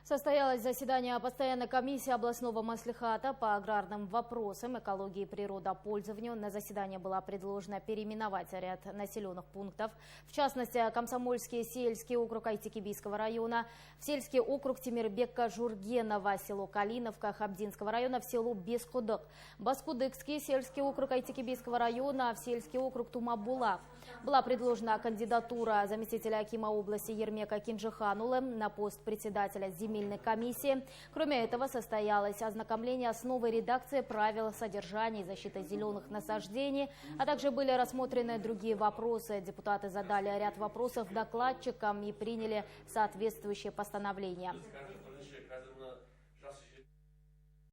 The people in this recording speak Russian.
Состоялось заседание постоянной комиссии областного маслихата по аграрным вопросам, экологии и природопользованию. На заседание было предложено переименовать ряд населенных пунктов, в частности, Комсомольский сельский округ Айтекибийского района, в сельский округ Темирбека-Жургенова, село Калиновка Хабдинского района в село Бескудык, Баскудыкский сельский округ Айтекибийского района в сельский округ Тумабулак. Была предложена кандидатура заместителя акима области Ермека Кинжиханулы на пост председателя земельной комиссии. Кроме этого, состоялось ознакомление с новой редакцией правил содержания и защиты зеленых насаждений, а также были рассмотрены другие вопросы. Депутаты задали ряд вопросов докладчикам и приняли соответствующие постановления.